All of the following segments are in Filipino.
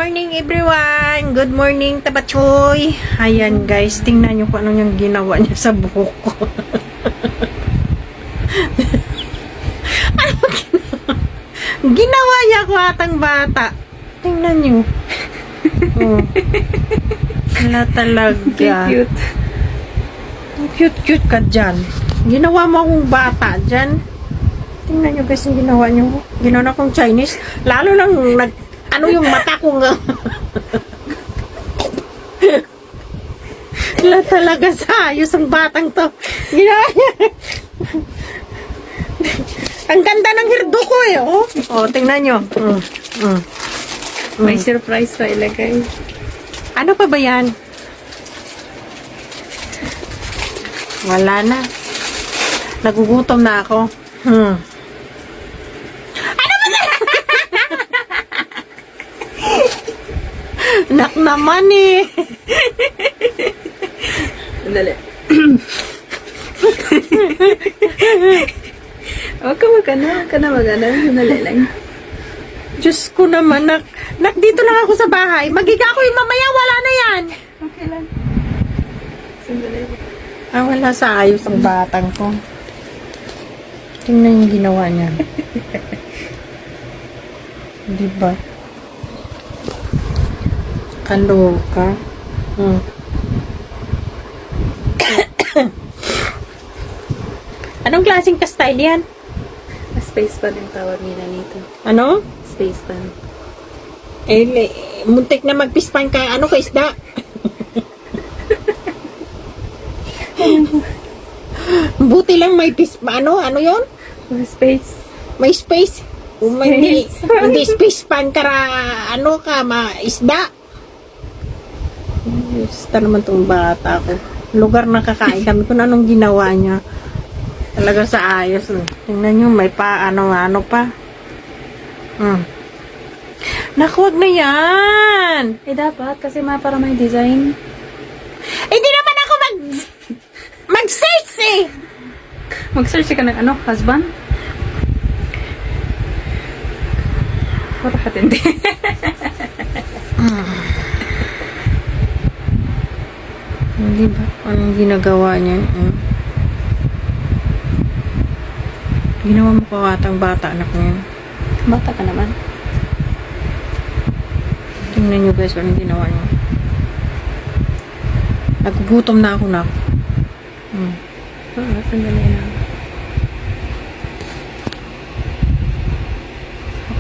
morning everyone! Good morning Tabachoy! Ayan guys, tingnan nyo kung ano yung ginawa niya sa buhok ko. Ano ginawa? Ginawa niya ko atang bata. Tingnan nyo. Oh. Wala talaga. Cute. Cute ka dyan. Ginawa mo akong bata dyan. Tingnan nyo guys yung ginawa nyo. Ginawa akong Chinese. Lalo lang ano yung mata ko nga. Wala talaga sa ayos ang batang to. Ginawa niya. Ang ganda ng hirdo ko eh. Oh, tingnan nyo. May surprise pa ilagay. Ano pa ba yan? Wala na. Nagugutom na ako. Ano ba na? Nak naman eh. Sandali. Huwag ka magana. Sandali lang. Diyos ko naman, nak dito lang ako sa bahay. Magiga ako yung mamaya, wala na yan. Okay lang. Sandali. Wala sa ayos ang batang ko. Tingnan yung ginawa niya. Diba? Kaloka. Anong klaseng ka-style yan? Space pan yung tawag nila nito. Ano? Space pan. Muntik na magpispan ka. Ano ka isda? Buti lang may ano yon? Space. May space. Kung may hindi space pan ka ano ka, isda. Basta naman tong bata ko. Lugar na kakain kami kung anong ginawa niya. Talaga sa ayos. Tingnan nyo, may pa, ano pa. Naku, wag na yan. Dapat kasi para may design. Hindi naman ako mag-search eh. Mag-search ka ng husband? Bakit hindi? Hindi ba? Anong ginagawa niya? Ginawa mo ka atang bata, anak niya. Bata ka naman. Tingnan nyo guys, anong ginawa niya. Nagugutom na ako na. Sandali lang.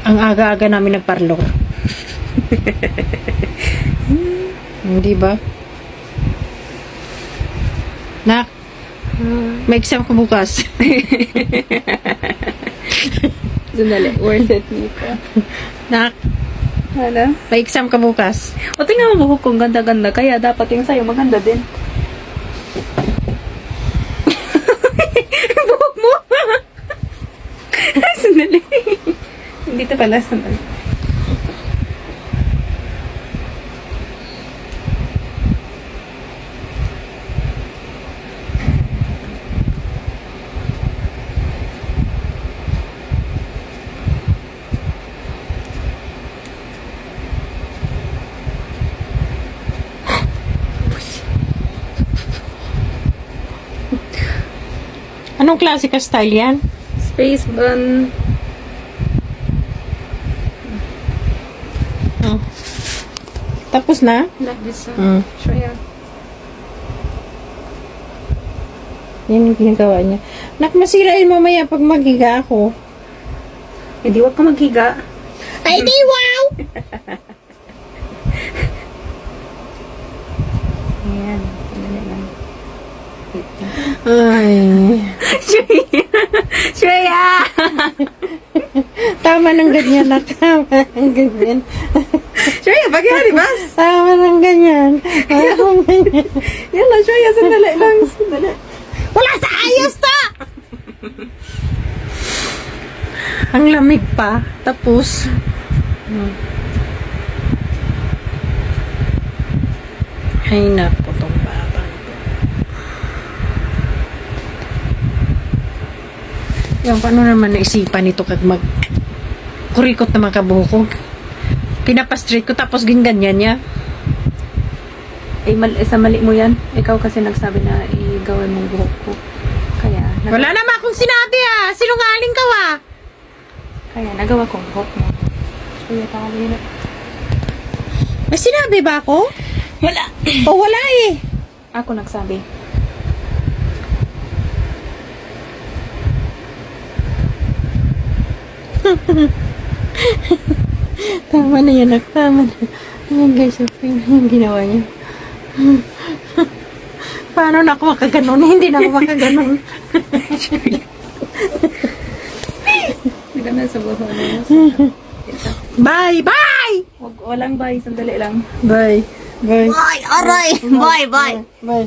Ang aga-aga namin nagparlor. Hindi ba? Nak, may exam ko bukas. Sandali. Worth it nito. Nak, Ano? may exam ka bukas. O tingnan mo buhok kong ganda-ganda. Kaya dapat yung sa'yo maganda din. Buhok mo! Sandali. Hindi ito pala. Sandali. Anong klase ka style yan? Space bun. Tapos na? Like this one. Sure, yeah. Yan yung ginagawa niya. Nak, masirain mamaya pag maghiga ako. Hindi, wag ka maghiga. Ay, di wow! Ayan. Sandali lang. Ay. Shreya! Tama ng ganyan na. Tama ng ganyan. Shreya, bagay ba? Tama ng ganyan. Tama ng ganyan. Yan lang, Shreya. Sandali lang. Sandali. Wala sa ayos to! Ang lamig pa. Tapos. Ay, naku, tong batang to. Yung paano naman naisipan nito kag kurikot na makabuhok. Pinapastraight ko tapos ginganyan niya. Sa mali mo yan. Ikaw kasi nagsabi na igawin mong buhok ko. Kaya, Wala naman akong sinabi Sinungaling ka Kaya nagawa ko ang buhok mo. Kuya, tali na. May sinabi ba ako? Wala. O wala Ako nagsabi. Tama na yan, tama na. Ayan guys, yung ginawa niya. Paano na ako makaganon? Hindi na ako makaganon. Hindi ka na sa buhok mo. Bye! Bye! Walang bye. Sandali lang. Bye. Bye. Bye, aray. Bye, bye. Bye.